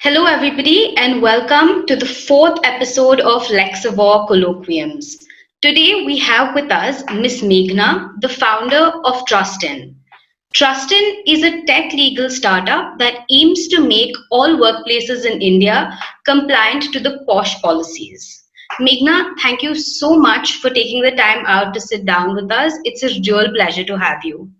Hello, everybody, and welcome to the fourth episode of Lexavant Colloquiums. Today, we have with us Miss Meghana, the founder of TrustIn. TrustIn is a tech legal startup that aims to make all workplaces in India compliant to the POSH policies. Meghna, thank you so much for taking the time out to sit down with us. It's a real pleasure to have you.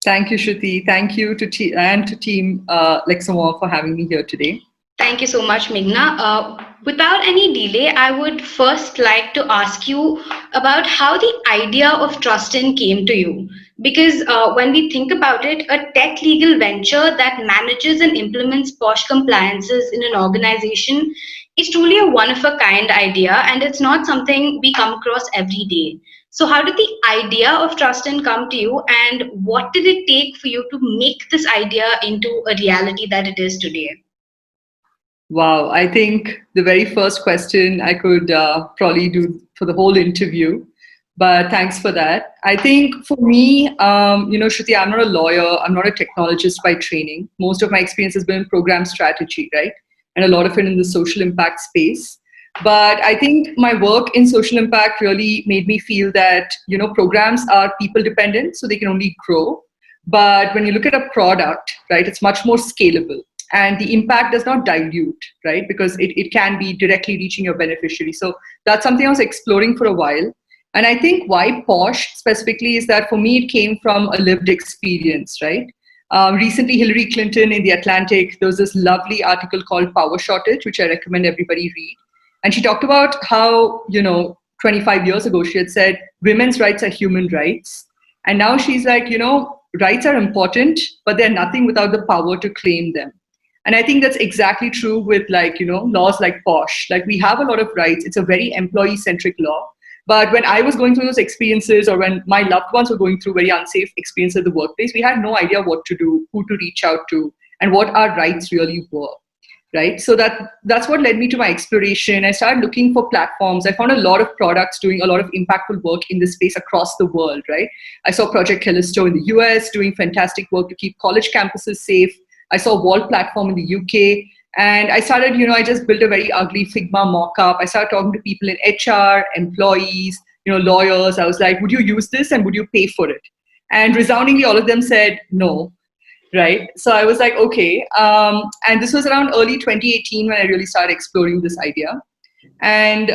Thank you, Shruti. Thank you to Team Lexavant for having me here today. Thank you so much, Meghna. Without any delay, I would first like to ask you about how the idea of TrustIn came to you. Because when we think about it, a tech legal venture that manages and implements POSH compliances in an organization is truly a one of a kind idea, and it's not something we come across every day. So, how did the idea of TrustIn come to you, and what did it take for you to make this idea into a reality that it is today? Wow, I think the very first question I could probably do for the whole interview, but thanks for that. I think for me, Shruti, I'm not a lawyer, I'm not a technologist by training. Most of my experience has been in program strategy, right? And a lot of it in the social impact space. But I think my work in social impact really made me feel that, programs are people dependent, so they can only grow. But when you look at a product, right, it's much more scalable and the impact does not dilute, right? Because it can be directly reaching your beneficiary. So that's something I was exploring for a while. And I think why POSH specifically is that for me, it came from a lived experience, right? Recently, Hillary Clinton in The Atlantic, there was this lovely article called Power Shortage, which I recommend everybody read. And she talked about how, 25 years ago, she had said women's rights are human rights. And now she's like, rights are important, but they're nothing without the power to claim them. And I think that's exactly true with laws like POSH. Like we have a lot of rights. It's a very employee-centric law. But when I was going through those experiences or when my loved ones were going through very unsafe experiences at the workplace, we had no idea what to do, who to reach out to, and what our rights really were. Right. So that's what led me to my exploration. I started looking for platforms. I found a lot of products doing a lot of impactful work in this space across the world. Right. I saw Project Callisto in the US doing fantastic work to keep college campuses safe. I saw Wall Platform in the UK. And I started, I just built a very ugly Figma mock-up. I started talking to people in HR, employees, lawyers. I was like, would you use this and would you pay for it? And resoundingly, all of them said no. Right. So I was like, okay. And this was around early 2018 when I really started exploring this idea. And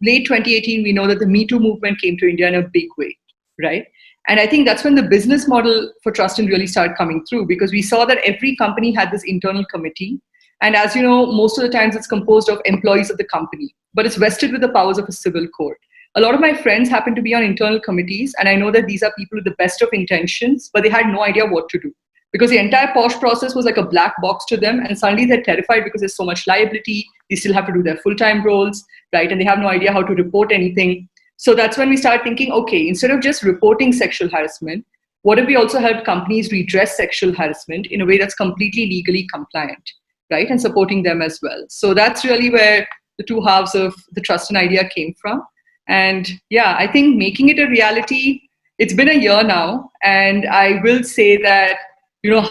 late 2018, we know that the Me Too movement came to India in a big way. Right. And I think that's when the business model for TrustIn really started coming through because we saw that every company had this internal committee. And as you know, most of the times it's composed of employees of the company, but it's vested with the powers of a civil court. A lot of my friends happen to be on internal committees. And I know that these are people with the best of intentions, but they had no idea what to do. Because the entire POSH process was like a black box to them, and suddenly they're terrified because there's so much liability. They still have to do their full-time roles, right? And they have no idea how to report anything. So that's when we started thinking, okay, instead of just reporting sexual harassment, what if we also help companies redress sexual harassment in a way that's completely legally compliant, right? And supporting them as well. So that's really where the two halves of the TrustIn idea came from. And yeah, I think making it a reality, it's been a year now, and I will say that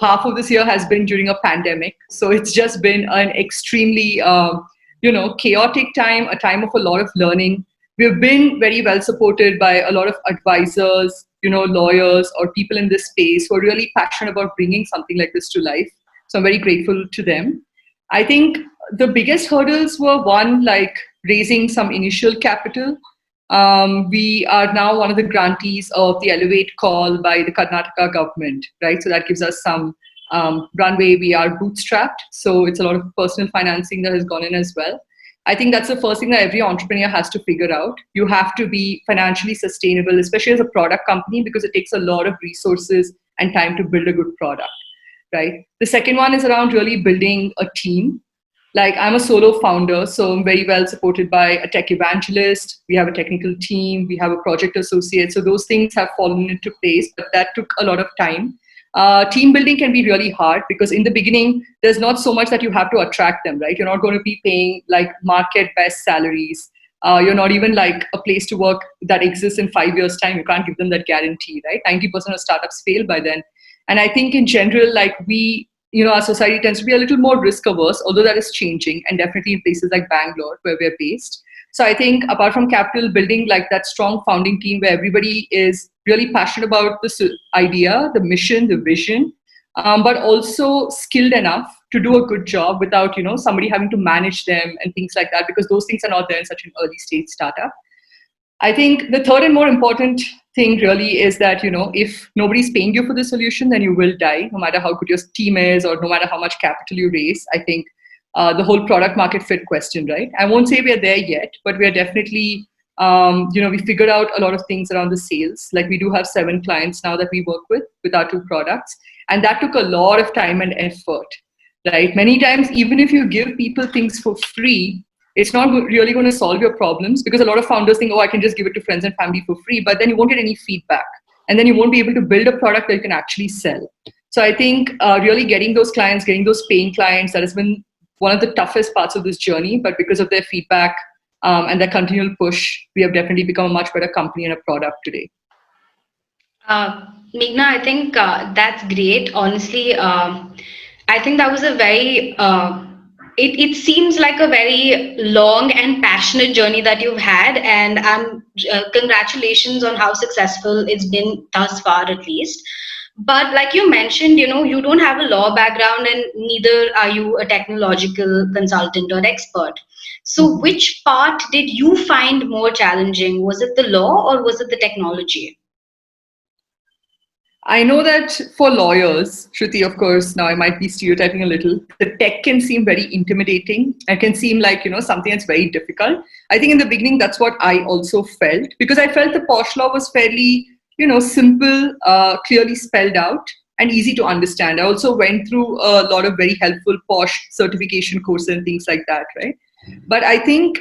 half of this year has been during a pandemic. So it's just been an extremely, chaotic time, a time of a lot of learning. We've been very well supported by a lot of advisors, lawyers or people in this space who are really passionate about bringing something like this to life. So I'm very grateful to them. I think the biggest hurdles were one, like raising some initial capital. We are now one of the grantees of the Elevate call by the Karnataka government, right? So that gives us some runway. We are bootstrapped. So it's a lot of personal financing that has gone in as well. I think that's the first thing that every entrepreneur has to figure out. You have to be financially sustainable, especially as a product company, because it takes a lot of resources and time to build a good product, right? The second one is around really building a team. Like I'm a solo founder, so I'm very well supported by a tech evangelist. We have a technical team. We have a project associate. So those things have fallen into place, but that took a lot of time. Team building can be really hard because in the beginning, there's not so much that you have to attract them, right? You're not going to be paying like market best salaries. You're not even like a place to work that exists in 5 years' time. You can't give them that guarantee, right? 90% of startups fail by then. And I think in general, like we our society tends to be a little more risk averse, although that is changing, and definitely in places like Bangalore, where we're based. So I think apart from capital, building like that strong founding team where everybody is really passionate about this idea, the mission, the vision, but also skilled enough to do a good job without, somebody having to manage them and things like that, because those things are not there in such an early stage startup. I think the third and more important thing really is that, if nobody's paying you for the solution, then you will die, no matter how good your team is or no matter how much capital you raise. I think the whole product market fit question, right? I won't say we're there yet, but we're definitely, we figured out a lot of things around the sales. Like we do have 7 clients now that we work with our 2 products. And that took a lot of time and effort, right? Many times, even if you give people things for free, it's not really going to solve your problems, because a lot of founders think, oh, I can just give it to friends and family for free, but then you won't get any feedback. And then you won't be able to build a product that you can actually sell. So I think really getting those clients, getting those paying clients, that has been one of the toughest parts of this journey. But because of their feedback and their continual push, we have definitely become a much better company and a product today. Meghna, I think that's great. Honestly, I think that was a very, it seems like a very long and passionate journey that you've had. And congratulations on how successful it's been thus far, at least. But like you mentioned, you don't have a law background and neither are you a technological consultant or expert. So, Mhm. which part did you find more challenging? Was it the law or was it the technology? I know that for lawyers, Shruti, of course, now I might be stereotyping a little, the tech can seem very intimidating. It can seem like, something that's very difficult. I think in the beginning, that's what I also felt, because I felt the posh law was fairly, simple, clearly spelled out and easy to understand. I also went through a lot of very helpful posh certification courses and things like that, right? But I think,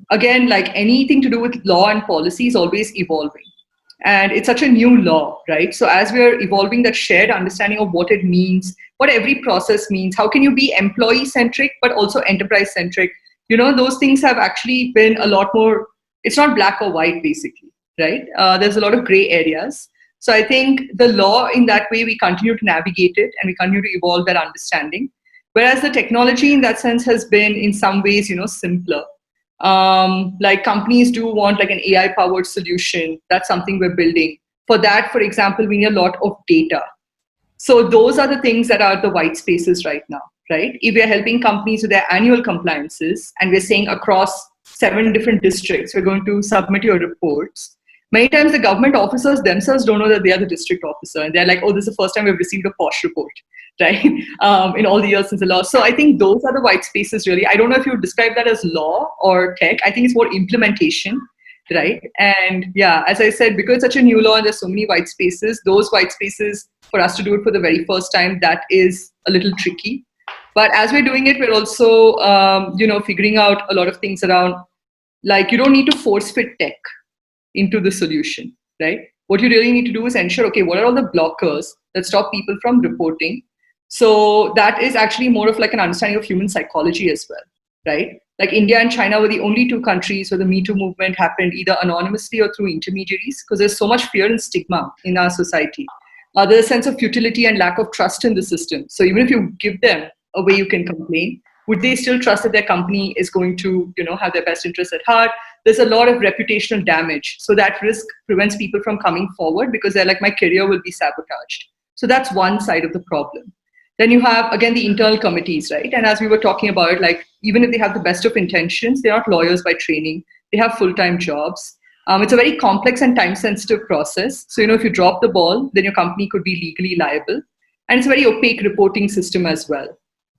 again, like anything to do with law and policy is always evolving. And it's such a new law, right? So as we're evolving that shared understanding of what it means, what every process means, how can you be employee centric but also enterprise centric, those things have actually been a lot more, it's not black or white basically, right? There's a lot of gray areas. So I think the law, in that way, we continue to navigate it and we continue to evolve that understanding, whereas the technology in that sense has been in some ways, simpler. Like companies do want like an AI powered solution. That's something we're building. For that, for example, we need a lot of data. So those are the things that are the white spaces right now, right? If we're helping companies with their annual compliances and we're saying across 7 different districts, we're going to submit your reports. Many times the government officers themselves don't know that they are the district officer, and they're like, oh, this is the first time we've received a posh report, right? In all the years since the law. So I think those are the white spaces really. I don't know if you would describe that as law or tech. I think it's more implementation, right? And yeah, as I said, because it's such a new law and there's so many white spaces, those white spaces, for us to do it for the very first time, that is a little tricky. But as we're doing it, we're also figuring out a lot of things around, like, you don't need to force fit tech into the solution, right? What you really need to do is ensure, okay, what are all the blockers that stop people from reporting? So that is actually more of like an understanding of human psychology as well, right? Like India and China were the only 2 countries where the Me Too movement happened either anonymously or through intermediaries, because there's so much fear and stigma in our society. There's a sense of futility and lack of trust in the system. So even if you give them a way you can complain, would they still trust that their company is going to, have their best interests at heart? There's a lot of reputational damage. So that risk prevents people from coming forward because they're like, my career will be sabotaged. So that's one side of the problem. Then you have, again, the internal committees, right? And as we were talking about, like, even if they have the best of intentions, they're not lawyers by training. They have full-time jobs. It's a very complex and time-sensitive process. So, if you drop the ball, then your company could be legally liable. And it's a very opaque reporting system as well,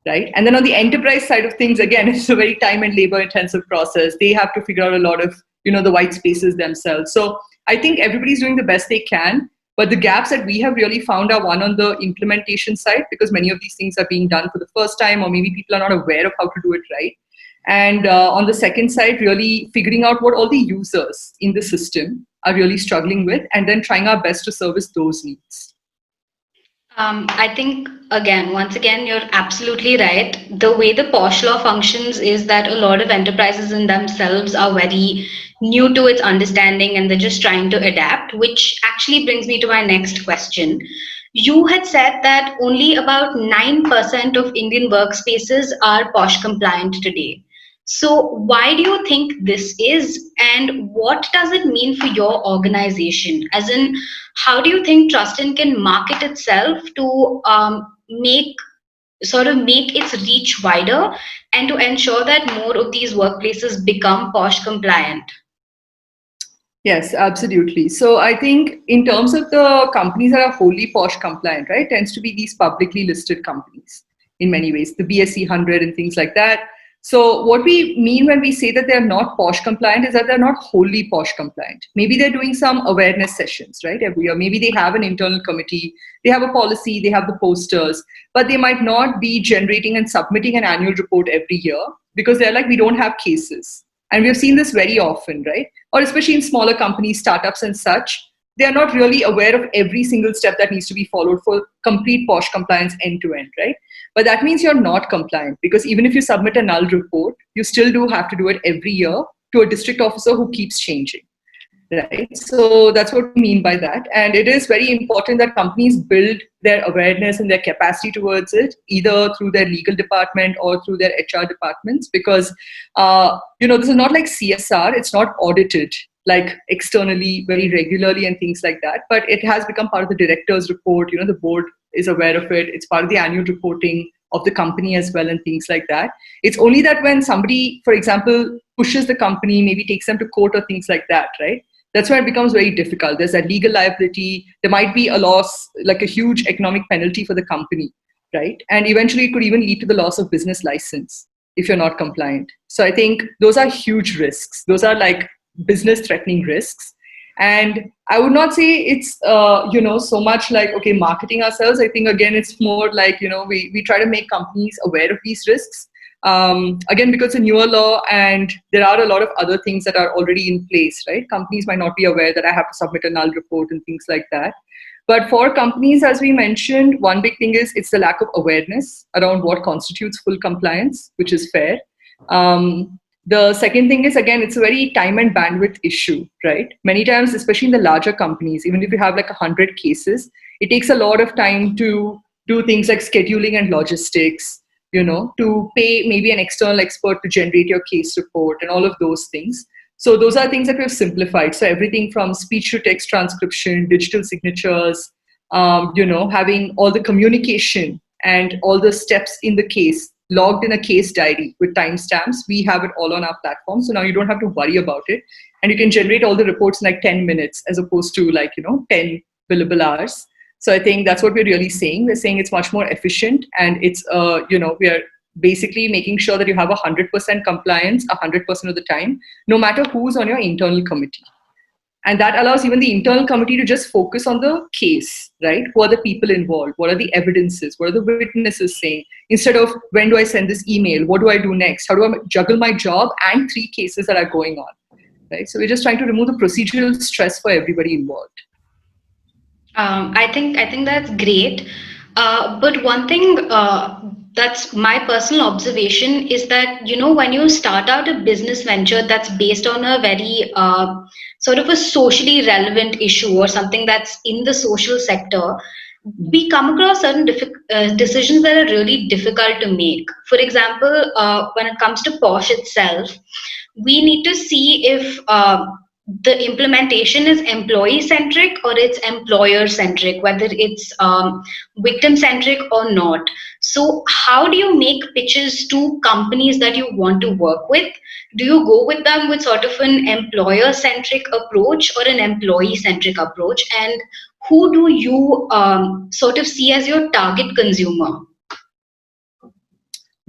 right? And then on the enterprise side of things, again, it's a very time and labor-intensive process. They have to figure out a lot of, the white spaces themselves. So I think everybody's doing the best they can. But the gaps that we have really found are one on the implementation side, because many of these things are being done for the first time, or maybe people are not aware of how to do it right. And on the second side, really figuring out what all the users in the system are really struggling with, and then trying our best to service those needs. I think once again, you're absolutely right. The way the posh law functions is that a lot of enterprises in themselves are very new to its understanding and they're just trying to adapt, which actually brings me to my next question. You had said that only about 9% of Indian workspaces are POSH compliant today. So, why do you think this is, and what does it mean for your organization? As in, how do you think TrustIn can market itself to make its reach wider and to ensure that more of these workplaces become POSH compliant? Yes, absolutely. So I think in terms of the companies that are wholly POSH compliant, right, tends to be these publicly listed companies in many ways, the BSE 100 and things like that. So what we mean when we say that they're not POSH compliant is that they're not wholly POSH compliant. Maybe they're doing some awareness sessions, right, every year. Maybe they have an internal committee, they have a policy, they have the posters, but they might not be generating and submitting an annual report every year because they're like, we don't have cases. And we've seen this very often, right? Or especially in smaller companies, startups and such, they are not really aware of every single step that needs to be followed for complete POSH compliance end to end, right? But that means you're not compliant because even if you submit a null report, you still do have to do it every year to a district officer who keeps changing, right? So that's what we mean by that. And it is very important that companies build their awareness and their capacity towards it, either through their legal department or through their HR departments, because, this is not like CSR, it's not audited like externally very regularly and things like that, but it has become part of the director's report. The board is aware of it. It's part of the annual reporting of the company as well and things like that. It's only that when somebody, for example, pushes the company, maybe takes them to court or things like that, right? That's where it becomes very difficult. There's that legal liability. There might be a loss, like a huge economic penalty for the company, right? And eventually it could even lead to the loss of business license if you're not compliant. So I think those are huge risks. Those are like business threatening risks. And I would not say it's, so much like, okay, marketing ourselves. I think, again, it's more like, we try to make companies aware of these risks. Again, because it's a newer law and there are a lot of other things that are already in place, right? Companies might not be aware that I have to submit a null report and things like that. But for companies, as we mentioned, one big thing is it's the lack of awareness around what constitutes full compliance, which is fair. The second thing is, again, it's a very time and bandwidth issue, right? Many times, especially in the larger companies, even if you have like 100 cases, it takes a lot of time to do things like scheduling and logistics, to pay maybe an external expert to generate your case report and all of those things. So those are things that we've simplified. So everything from speech to text transcription, digital signatures, having all the communication and all the steps in the case logged in a case diary with timestamps. We have it all on our platform. So now you don't have to worry about it. And you can generate all the reports in like 10 minutes as opposed to 10 billable hours. So I think that's what we're really saying. We're saying it's much more efficient, and it's, we are basically making sure that you have 100% compliance 100% of the time, no matter who's on your internal committee. And that allows even the internal committee to just focus on the case, right? Who are the people involved? What are the evidences? What are the witnesses saying? Instead of, when do I send this email? What do I do next? How do I juggle my job and 3 cases that are going on, right? So we're just trying to remove the procedural stress for everybody involved. I think that's great. But one thing that's my personal observation is that when you start out a business venture that's based on a very sort of a socially relevant issue or something that's in the social sector, we come across certain decisions that are really difficult to make. For example, when it comes to Posh itself, we need to see if the implementation is employee centric or it's employer centric, whether it's victim centric or not. So, how do you make pitches to companies that you want to work with? Do you go with them with sort of an employer centric approach or an employee centric approach? And who do you sort of see as your target consumer?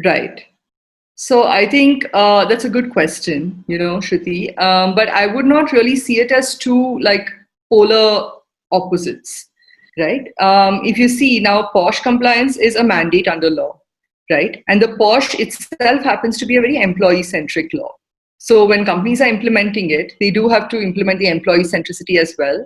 Right. So I think that's a good question, Shruti. But I would not really see it as two like polar opposites, right? If you see now, POSH compliance is a mandate under law, right? And the POSH itself happens to be a very employee-centric law. So when companies are implementing it, they do have to implement the employee centricity as well.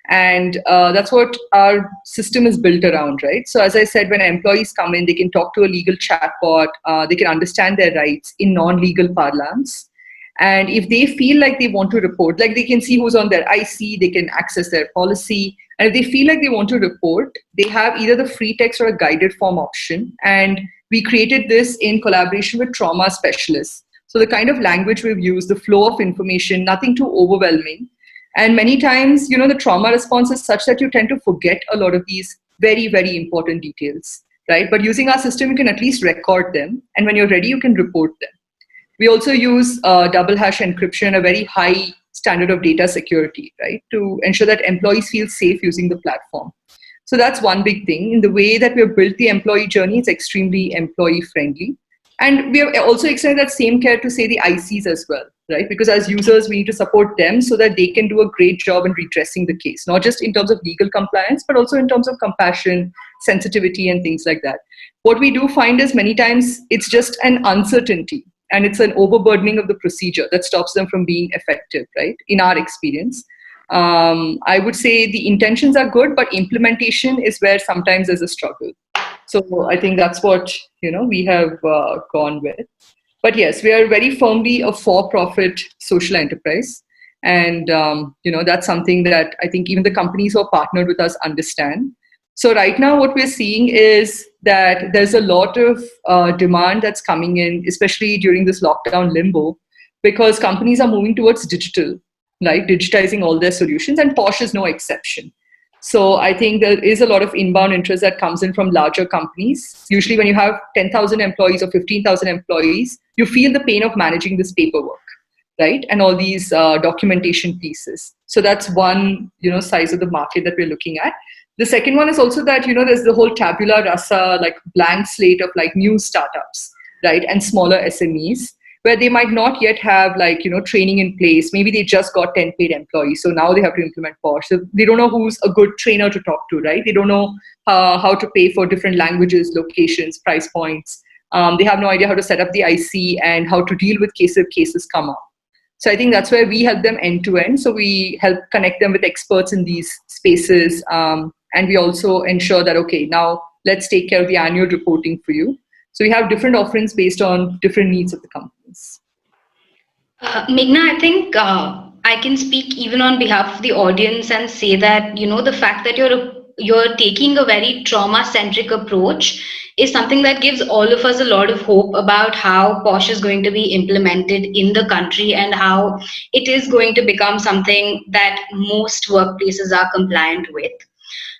And that's what our system is built around, right? So as I said, when employees come in, they can talk to a legal chatbot, they can understand their rights in non-legal parlance. And if they feel like they want to report, like they can see who's on their IC, they can access their policy. And if they feel like they want to report, they have either the free text or a guided form option. And we created this in collaboration with trauma specialists. So the kind of language we've used, the flow of information, nothing too overwhelming. And many times, the trauma response is such that you tend to forget a lot of these very, very important details, right? But using our system, you can at least record them. And when you're ready, you can report them. We also use double hash encryption, a very high standard of data security, right, to ensure that employees feel safe using the platform. So that's one big thing. In the way that we have built the employee journey, it's extremely employee friendly. And we have also extended that same care to, say, the ICs as well, right? Because as users, we need to support them so that they can do a great job in redressing the case, not just in terms of legal compliance, but also in terms of compassion, sensitivity, and things like that. What we do find is many times it's just an uncertainty and it's an overburdening of the procedure that stops them from being effective, right? In our experience. I would say the intentions are good, but implementation is where sometimes there's a struggle. So I think that's what we have gone with. But yes, we are very firmly a for-profit social enterprise, and that's something that I think even the companies who are partnered with us understand. So right now, what we're seeing is that there's a lot of demand that's coming in, especially during this lockdown limbo, because companies are moving towards digital, right? Digitizing all their solutions, and Posh is no exception. So I think there is a lot of inbound interest that comes in from larger companies. Usually when you have 10,000 employees or 15,000 employees, you feel the pain of managing this paperwork, right? And all these documentation pieces. So that's one, size of the market that we're looking at. The second one is also that, there's the whole tabula rasa, like blank slate of like new startups, right? And smaller SMEs, where they might not yet have like, training in place. Maybe they just got 10 paid employees. So now they have to implement Posh. So they don't know who's a good trainer to talk to, right? They don't know how to pay for different languages, locations, price points. They have no idea how to set up the IC and how to deal with cases come up. So I think that's where we help them end to end. So we help connect them with experts in these spaces. And we also ensure that, okay, now let's take care of the annual reporting for you. So we have different offerings based on different needs of the companies. Meghna, I think I can speak even on behalf of the audience and say that the fact that you're taking a very trauma-centric approach is something that gives all of us a lot of hope about how Posh is going to be implemented in the country and how it is going to become something that most workplaces are compliant with.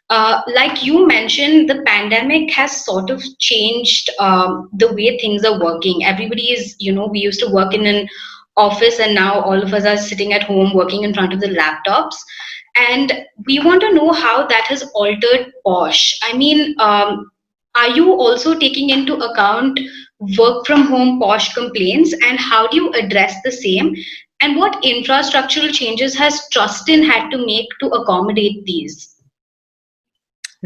Like you mentioned, the pandemic has sort of changed the way things are working. Everybody is, we used to work in an office, and now all of us are sitting at home working in front of the laptops. And we want to know how that has altered Posh. I mean, are you also taking into account work from home Posh complaints, and how do you address the same? And what infrastructural changes has TrustIn had to make to accommodate these?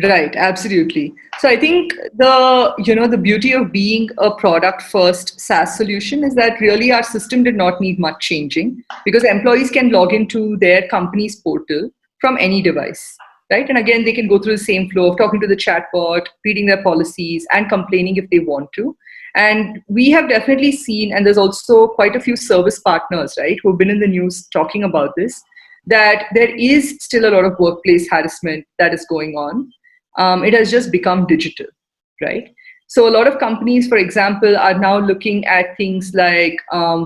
Right, absolutely. So I think the beauty of being a product first SaaS solution is that really our system did not need much changing because employees can log into their company's portal from any device, right? And again, they can go through the same flow of talking to the chatbot, reading their policies, and complaining if they want to. And we have definitely seen, and there's also quite a few service partners, right, who've been in the news talking about this, that there is still a lot of workplace harassment that is going on. It has just become digital, right? So a lot of companies, for example, are now looking at things like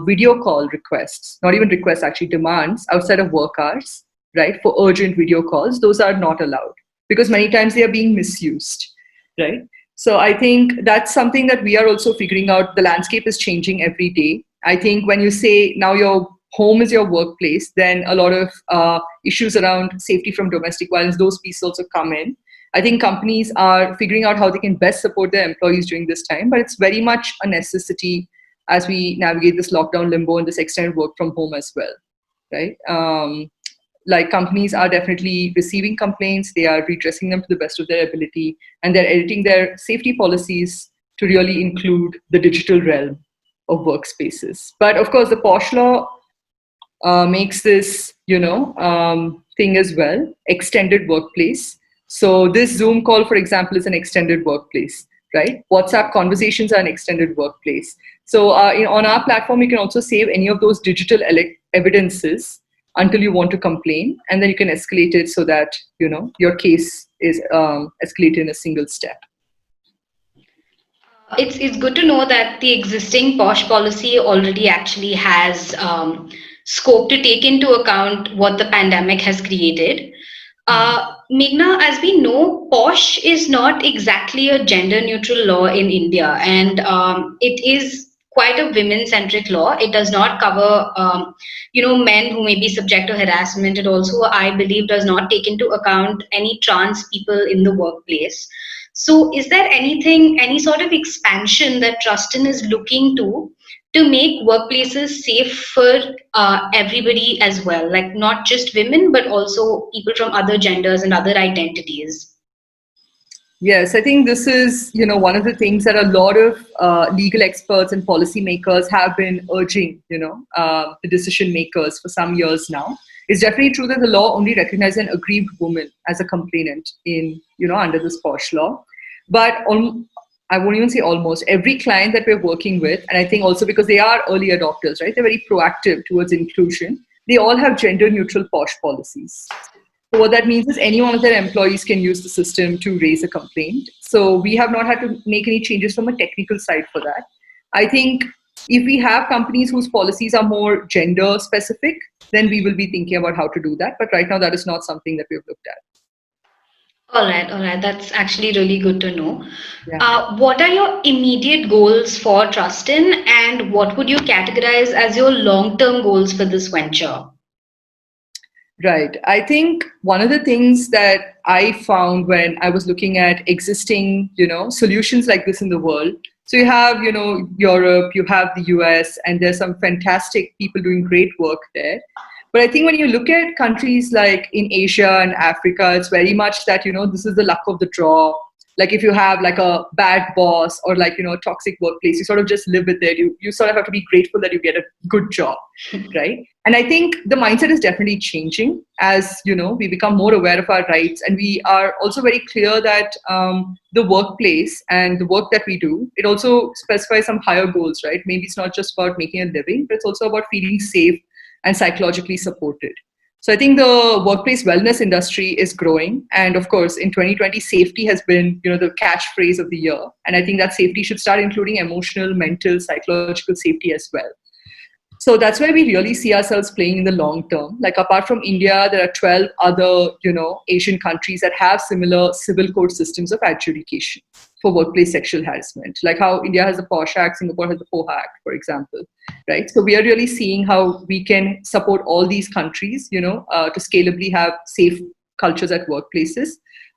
video call requests, not even requests, actually demands outside of work hours, right? For urgent video calls, those are not allowed because many times they are being misused, right? So I think that's something that we are also figuring out. The landscape is changing every day. I think when you say now your home is your workplace, then a lot of issues around safety from domestic violence, those pieces also come in. I think companies are figuring out how they can best support their employees during this time, but it's very much a necessity as we navigate this lockdown limbo and this extended work from home as well, right? Like companies are definitely receiving complaints, they are redressing them to the best of their ability, and they're editing their safety policies to really include the digital realm of workspaces. But of course, the Posh law makes this, thing as well, extended workplace. So this Zoom call, for example, is an extended workplace, right? WhatsApp conversations are an extended workplace. So on our platform, you can also save any of those digital evidences until you want to complain, and then you can escalate it so that your case is escalated in a single step. It's good to know that the existing POSH policy already actually has scope to take into account what the pandemic has created. Meghna, as we know, POSH is not exactly a gender neutral law in India, and it is quite a women centric law. It does not cover, men who may be subject to harassment. It also, I believe, does not take into account any trans people in the workplace. So, is there anything, any sort of expansion that Trustin is looking to make workplaces safe for everybody as well, like not just women, but also people from other genders and other identities? Yes, I think this is, one of the things that a lot of legal experts and policymakers have been urging, the decision makers for some years now. It's definitely true that the law only recognizes an aggrieved woman as a complainant in, under this POSH law. But I won't even say almost every client that we're working with, and I think also because they are early adopters, right? They're very proactive towards inclusion. They all have gender neutral POSH policies. So what that means is any one of their employees can use the system to raise a complaint. So we have not had to make any changes from a technical side for that. I think if we have companies whose policies are more gender specific, then we will be thinking about how to do that. But right now, that is not something that we've looked at. All right. That's actually really good to know. Yeah. What are your immediate goals for Trustin, and what would you categorize as your long-term goals for this venture? Right. I think one of the things that I found when I was looking at existing, solutions like this in the world. So you have, Europe, you have the US, and there's some fantastic people doing great work there. But I think when you look at countries like in Asia and Africa, it's very much that, this is the luck of the draw. Like if you have like a bad boss or like, a toxic workplace, you sort of just live with it. You sort of have to be grateful that you get a good job, right? And I think the mindset is definitely changing as, we become more aware of our rights. And we are also very clear that the workplace and the work that we do, it also specifies some higher goals, right? Maybe it's not just about making a living, but it's also about feeling safe and psychologically supported. So I think the workplace wellness industry is growing. And of course, in 2020, safety has been, the catchphrase of the year. And I think that safety should start including emotional, mental, psychological safety as well. So that's where we really see ourselves playing in the long term. Like apart from India, there are 12 other, Asian countries that have similar civil court systems of adjudication for workplace sexual harassment. Like how India has the POSH Act, Singapore has the POHA Act, for example, right? So we are really seeing how we can support all these countries, to scalably have safe cultures at workplaces.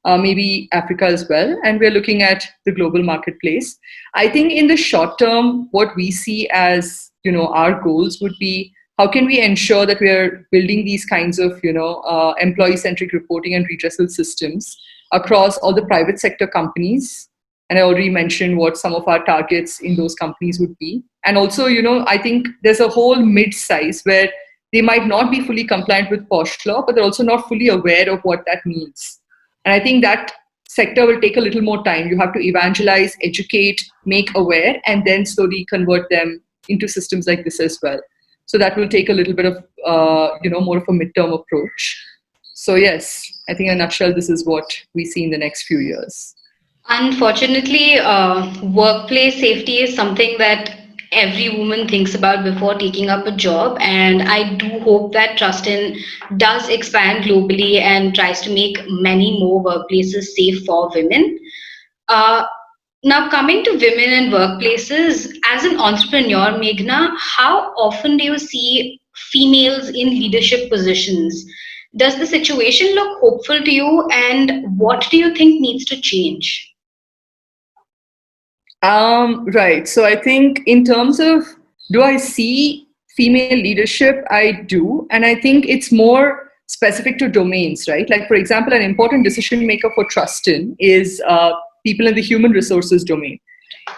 Maybe Africa as well. And we're looking at the global marketplace. I think in the short term, what we see as our goals would be how can we ensure that we are building these kinds of employee-centric reporting and redressal systems across all the private sector companies. And I already mentioned what some of our targets in those companies would be. And also, I think there's a whole mid-size where they might not be fully compliant with POSH law, but they're also not fully aware of what that means. And I think that sector will take a little more time. You have to evangelize, educate, make aware, and then slowly convert them into systems like this as well. So that will take a little bit of, more of a midterm approach. So yes, I think in a nutshell, this is what we see in the next few years. Unfortunately, workplace safety is something that every woman thinks about before taking up a job. And I do hope that Trustin does expand globally and tries to make many more workplaces safe for women. Uh, Now, coming to women and workplaces, as an entrepreneur, Meghna, how often do you see females in leadership positions? Does the situation look hopeful to you, and what do you think needs to change? Right. So I think in terms of do I see female leadership? I do. And I think it's more specific to domains, right? Like, for example, an important decision maker for TrustIn is people in the human resources domain.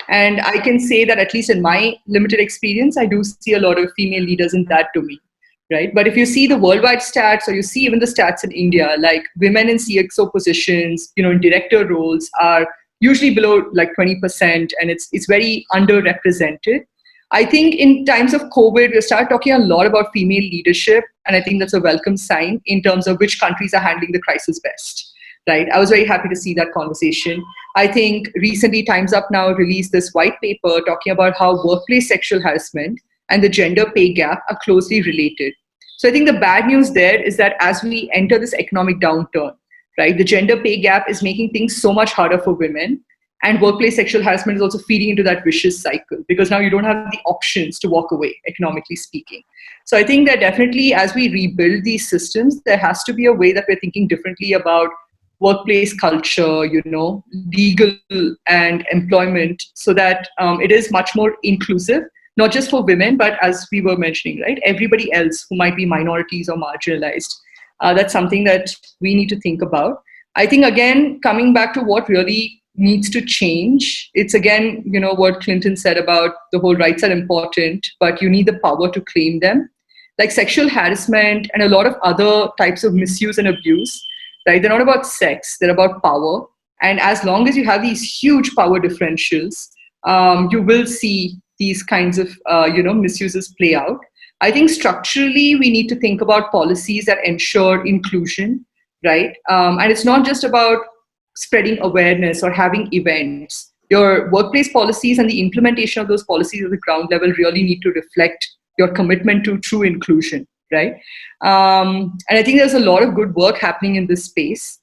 And I can say that at least in my limited experience, I do see a lot of female leaders in that domain, right? But if you see the worldwide stats or you see even the stats in India, like women in CXO positions, in director roles are usually below like 20%, and it's very underrepresented. I think in times of COVID, we started talking a lot about female leadership, and I think that's a welcome sign in terms of which countries are handling the crisis best. Right? I was very happy to see that conversation. I think recently Times Up Now released this white paper talking about how workplace sexual harassment and the gender pay gap are closely related. So I think the bad news there is that as we enter this economic downturn, right, the gender pay gap is making things so much harder for women. And workplace sexual harassment is also feeding into that vicious cycle because now you don't have the options to walk away, economically speaking. So I think that definitely as we rebuild these systems, there has to be a way that we're thinking differently about workplace culture, legal and employment, so that it is much more inclusive, not just for women, but as we were mentioning, right, everybody else who might be minorities or marginalized. That's something that we need to think about. I think, again, coming back to what really needs to change, it's again, what Clinton said about the whole rights are important, but you need the power to claim them. Like sexual harassment and a lot of other types of misuse and abuse, right? They're not about sex, they're about power. And as long as you have these huge power differentials, you will see these kinds of, misuses play out. I think structurally, we need to think about policies that ensure inclusion, right? And it's not just about spreading awareness or having events. Your workplace policies and the implementation of those policies at the ground level really need to reflect your commitment to true inclusion, right? And I think there's a lot of good work happening in this space,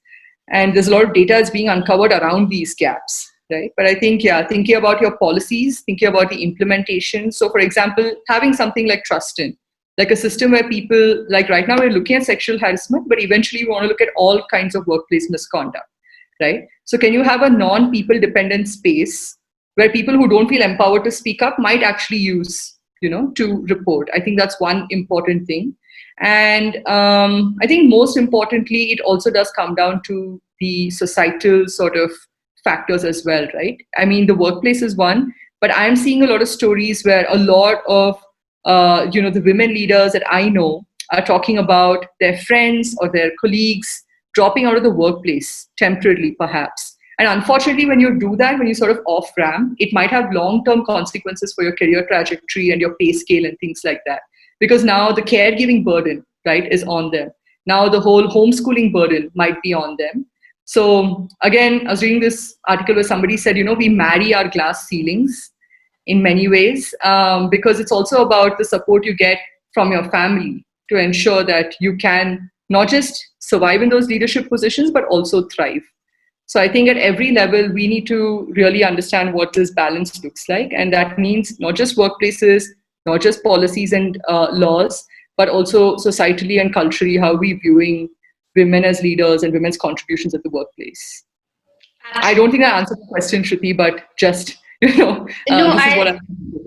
and there's a lot of data that's being uncovered around these gaps, right? But I think, yeah, thinking about your policies, thinking about the implementation. So, for example, having something like TrustIn, like a system where people, like right now, we're looking at sexual harassment, but eventually we want to look at all kinds of workplace misconduct, right? So, can you have a non-people dependent space where people who don't feel empowered to speak up might actually use, to report? I think that's one important thing. And I think most importantly, it also does come down to the societal sort of factors as well, right? I mean, the workplace is one, but I'm seeing a lot of stories where a lot of, the women leaders that I know are talking about their friends or their colleagues dropping out of the workplace temporarily, perhaps. And unfortunately, when you do that, when you sort of off ramp, it might have long-term consequences for your career trajectory and your pay scale and things like that. Because now the caregiving burden, right, is on them. Now the whole homeschooling burden might be on them. So again, I was reading this article where somebody said, we marry our glass ceilings in many ways, because it's also about the support you get from your family to ensure that you can not just survive in those leadership positions, but also thrive. So I think at every level, we need to really understand what this balance looks like. And that means not just workplaces, not just policies and laws, but also societally and culturally, how we're viewing women as leaders and women's contributions at the workplace. I don't think I answered the question, Shruti, but just, No, this is what I'm.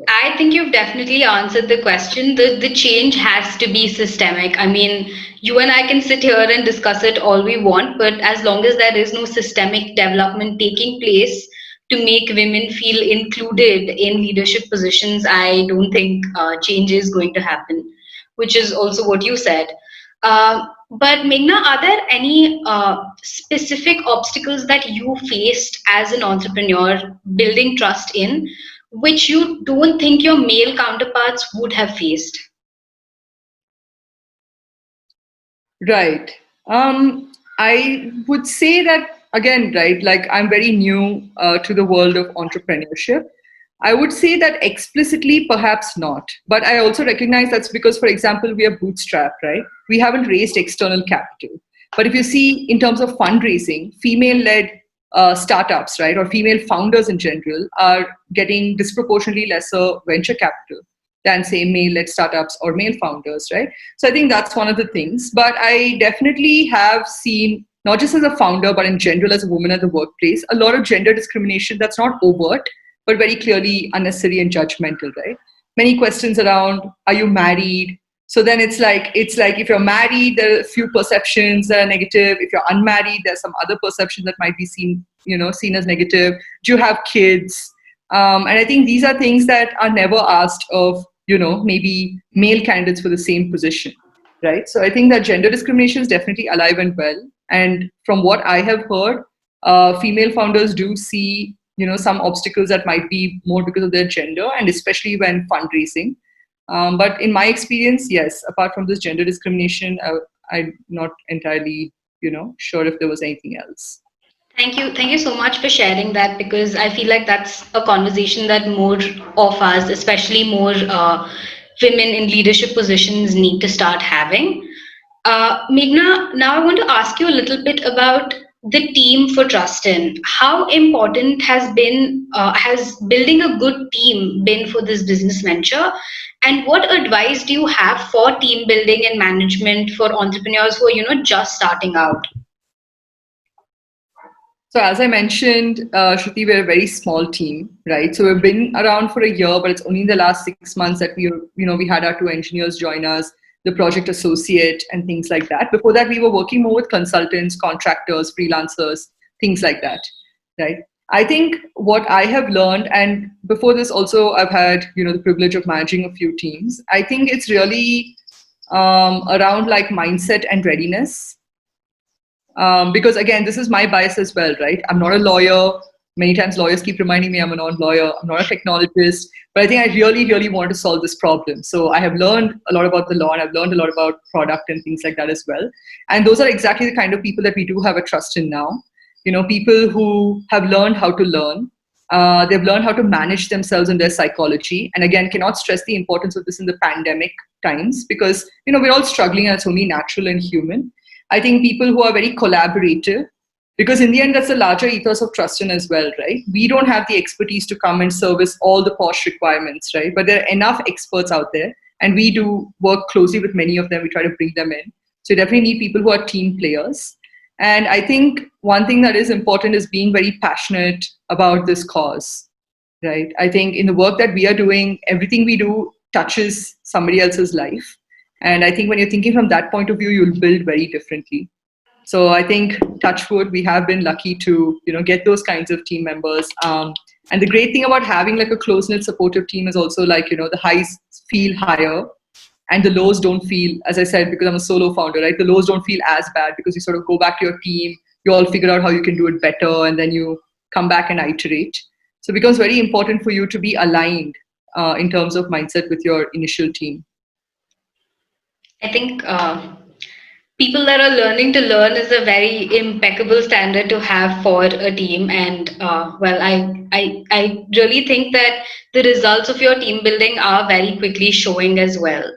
I think you've definitely answered the question. The change has to be systemic. I mean, you and I can sit here and discuss it all we want, but as long as there is no systemic development taking place to make women feel included in leadership positions, I don't think change is going to happen, which is also what you said. But Meghna, are there any specific obstacles that you faced as an entrepreneur building trust in, which you don't think your male counterparts would have faced? Right. I would say that again, right, like I'm very new to the world of entrepreneurship. I would say that explicitly, perhaps not. But I also recognize that's because, for example, we are bootstrapped, right? We haven't raised external capital. But if you see in terms of fundraising, female led startups, right, or female founders in general are getting disproportionately lesser venture capital than, say, male led startups or male founders, right? So I think that's one of the things. But I definitely have seen, not just as a founder, but in general as a woman at the workplace, a lot of gender discrimination that's not overt, but very clearly unnecessary and judgmental, right? Many questions around, are you married? So then it's like if you're married, there are a few perceptions that are negative. If you're unmarried, there's some other perceptions that might be seen as negative. Do you have kids? And I think these are things that are never asked of, maybe male candidates for the same position, right? So I think that gender discrimination is definitely alive and well. And from what I have heard, female founders do see, some obstacles that might be more because of their gender, and especially when fundraising. But in my experience, yes, apart from this gender discrimination, I'm not entirely, sure if there was anything else. Thank you. Thank you so much for sharing that because I feel like that's a conversation that more of us, especially more women in leadership positions, need to start having. Meghna, now I want to ask you a little bit about the team for TrustIn. How important has building a good team been for this business venture? And what advice do you have for team building and management for entrepreneurs who are, just starting out? So as I mentioned, Shruti, we're a very small team, right? So we've been around for a year, but it's only in the last 6 months that we had our two engineers join us, the project associate, and things like that. Before that, we were working more with consultants, contractors, freelancers, things like that, right? I think what I have learned, and before this also, I've had the privilege of managing a few teams. I think it's really around like mindset and readiness, because again, this is my bias as well, right? I'm not a lawyer. Many times lawyers keep reminding me I'm a non-lawyer, I'm not a technologist, but I think I really, really want to solve this problem. So I have learned a lot about the law, and I've learned a lot about product and things like that as well. And those are exactly the kind of people that we do have a trust in now. People who have learned how to learn. They've learned how to manage themselves and their psychology. And again, cannot stress the importance of this in the pandemic times, because we're all struggling and it's only natural and human. I think people who are very collaborative, because in the end, that's the larger ethos of TrustIn as well, right? We don't have the expertise to come and service all the posh requirements, right? But there are enough experts out there, and we do work closely with many of them. We try to bring them in. So you definitely need people who are team players. And I think one thing that is important is being very passionate about this cause, right? I think in the work that we are doing, everything we do touches somebody else's life. And I think when you're thinking from that point of view, you'll build very differently. So I think, touch wood, we have been lucky to get those kinds of team members. And the great thing about having like a close knit, supportive team is also like the highs feel higher, and the lows don't feel, as I said, because I'm a solo founder, right? The lows don't feel as bad because you sort of go back to your team, you all figure out how you can do it better, and then you come back and iterate. So it becomes very important for you to be aligned in terms of mindset with your initial team. I think people that are learning to learn is a very impeccable standard to have for a team. And well, I really think that the results of your team building are very quickly showing as well.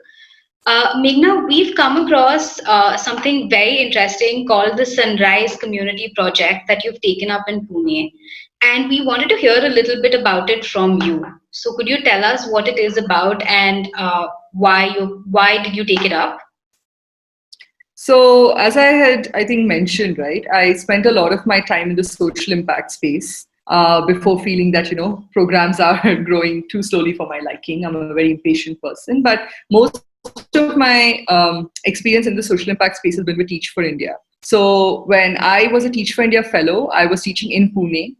Meghna, we've come across something very interesting called the Sunrise Community Project that you've taken up in Pune. And we wanted to hear a little bit about it from you. So could you tell us what it is about and why did you take it up? So, as I had, I think, mentioned, right, I spent a lot of my time in the social impact space before feeling that, programs are growing too slowly for my liking. I'm a very impatient person. But most of my experience in the social impact space has been with Teach for India. So, when I was a Teach for India fellow, I was teaching in Pune,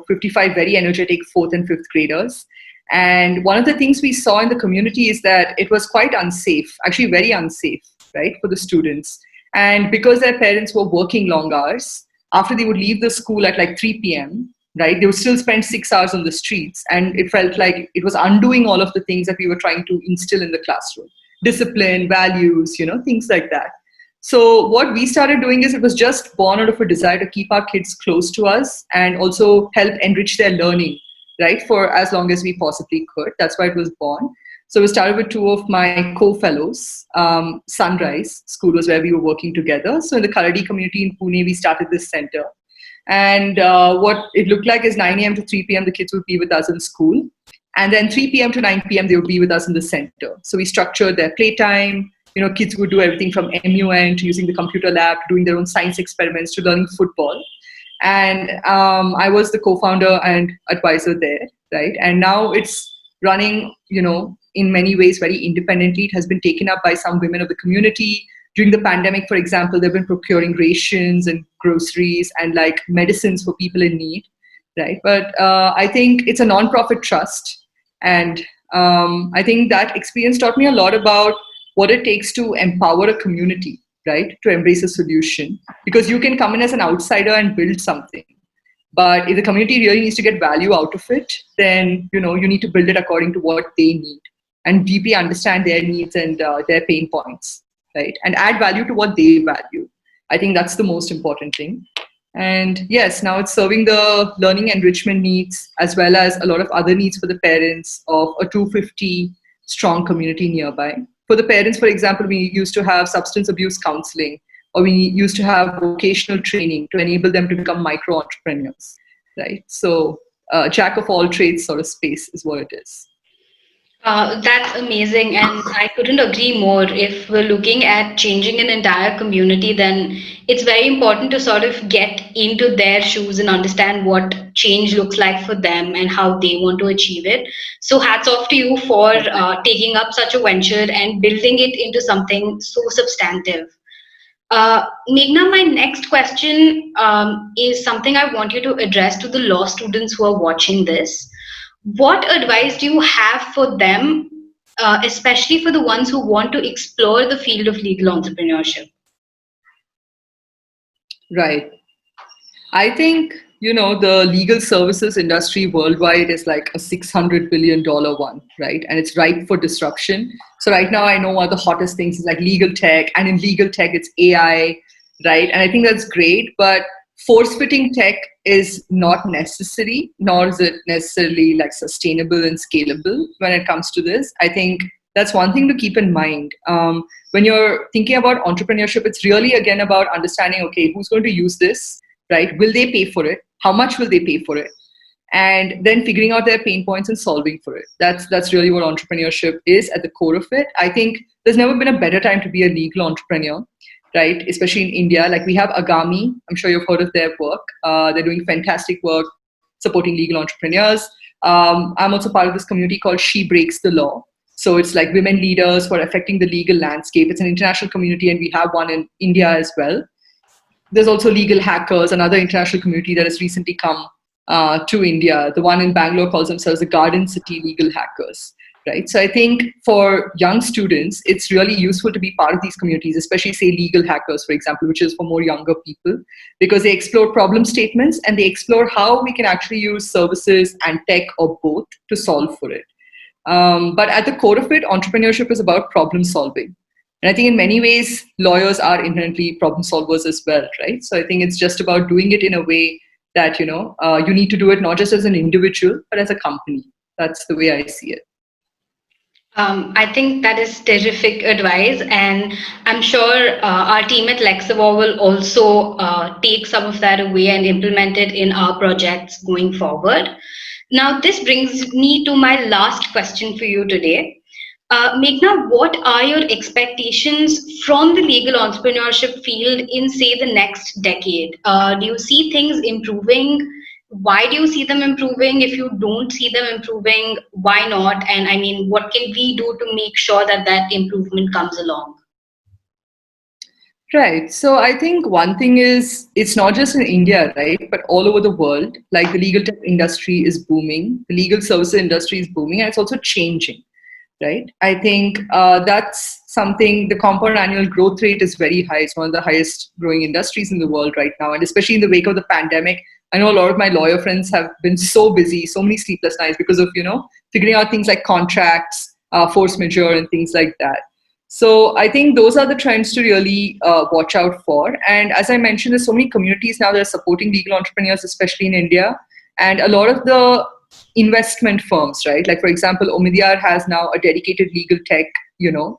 55 very energetic fourth and fifth graders. And one of the things we saw in the community is that it was quite unsafe, actually very unsafe, right, for the students. And because their parents were working long hours, after they would leave the school at like 3 p.m., right, they would still spend 6 hours on the streets. And it felt like it was undoing all of the things that we were trying to instill in the classroom: discipline, values, things like that. So what we started doing is, it was just born out of a desire to keep our kids close to us and also help enrich their learning, right, for as long as we possibly could. That's why it was born. So we started with two of my co-fellows. Sunrise School was where we were working together. So in the Kharadi community in Pune, we started this center. And what it looked like is 9 a.m. to 3 p.m., the kids would be with us in school. And then 3 p.m. to 9 p.m., they would be with us in the center. So we structured their playtime. Kids would do everything from MUN to using the computer lab, to doing their own science experiments, to learning football. And I was the co-founder and advisor there, right? And now it's running, in many ways very independently. It has been taken up by some women of the community. During the pandemic, for example, they've been procuring rations and groceries and like medicines for people in need, right? But I think it's a non-profit trust. And I think that experience taught me a lot about what it takes to empower a community, right, to embrace a solution. Because you can come in as an outsider and build something, But if the community really needs to get value out of it, then you need to build it according to what they need and deeply understand their needs and their pain points, right? And add value to what they value. I think that's the most important thing. And yes, now it's serving the learning enrichment needs as well as a lot of other needs for the parents of a 250 strong community nearby. For the parents, for example, we used to have substance abuse counseling, or we used to have vocational training to enable them to become micro entrepreneurs, right? So, jack of all trades sort of space is what it is. That's amazing, and I couldn't agree more. If we're looking at changing an entire community, then it's very important to sort of get into their shoes and understand what change looks like for them and how they want to achieve it. So, hats off to you for taking up such a venture and building it into something so substantive. Meghna, my next question is something I want you to address to the law students who are watching this. What advice do you have for them, especially for the ones who want to explore the field of legal entrepreneurship? Right. I think, the legal services industry worldwide is like a $600 billion one, right? And it's ripe for disruption. So right now, I know one of the hottest things is like legal tech, and in legal tech, it's AI, right? And I think that's great, but force-fitting tech is not necessary, nor is it necessarily like sustainable and scalable when it comes to this. I think that's one thing to keep in mind. When you're thinking about entrepreneurship, it's really again about understanding, okay, who's going to use this, right? Will they pay for it? How much will they pay for it? And then figuring out their pain points and solving for it. That's really what entrepreneurship is at the core of it. I think there's never been a better time to be a legal entrepreneur, right? Especially in India. Like we have Agami. I'm sure you've heard of their work. They're doing fantastic work supporting legal entrepreneurs. I'm also part of this community called She Breaks the Law. So it's like women leaders who are affecting the legal landscape. It's an international community, and we have one in India as well. There's also Legal Hackers, another international community that has recently come to India. The one in Bangalore calls themselves the Garden City Legal Hackers, right? So I think for young students, it's really useful to be part of these communities, especially say Legal Hackers, for example, which is for more younger people, because they explore problem statements and they explore how we can actually use services and tech or both to solve for it. But at the core of it, entrepreneurship is about problem solving. And I think in many ways, lawyers are inherently problem solvers as well, right? So I think it's just about doing it in a way that, you need to do it not just as an individual, but as a company. That's the way I see it. I think that is terrific advice, and I'm sure our team at Lexavant will also take some of that away and implement it in our projects going forward. Now, this brings me to my last question for you today. Meghna, what are your expectations from the legal entrepreneurship field in, say, the next decade? Do you see things improving? Why do you see them improving? If you don't see them improving, why not? And I mean, what can we do to make sure that that improvement comes along? Right. So I think one thing is it's not just in India, right, but all over the world. Like the legal tech industry is booming, the legal services industry is booming, and it's also changing, right? I think that's something. The compound annual growth rate is very high. It's one of the highest growing industries in the world right now, and especially in the wake of the pandemic. I know a lot of my lawyer friends have been so busy, so many sleepless nights because of figuring out things like contracts, force majeure, and things like that. So I think those are the trends to really watch out for. And as I mentioned, there's so many communities now that are supporting legal entrepreneurs, especially in India. And a lot of the investment firms, right? Like for example, Omidyar has now a dedicated legal tech,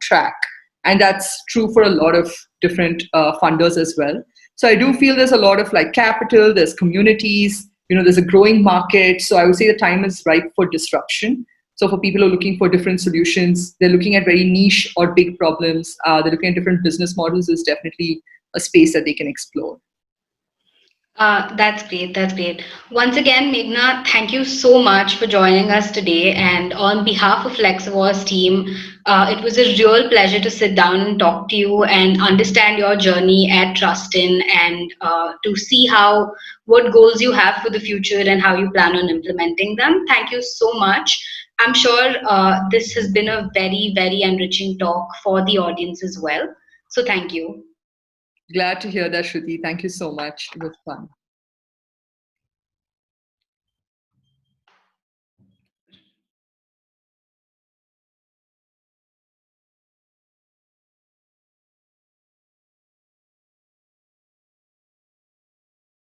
track, and that's true for a lot of different funders as well. So I do feel there's a lot of like capital, there's communities, there's a growing market. So I would say the time is ripe for disruption. So for people who are looking for different solutions, they're looking at very niche or big problems. They're looking at different business models. Is definitely a space that they can explore. That's great. That's great. Once again, Meghna, thank you so much for joining us today. And on behalf of Lexavor's team, it was a real pleasure to sit down and talk to you and understand your journey at TrustIn and to see how what goals you have for the future and how you plan on implementing them. Thank you so much. I'm sure this has been a very, very enriching talk for the audience as well. So thank you. Glad to hear that, Shruti. Thank you so much. It was fun.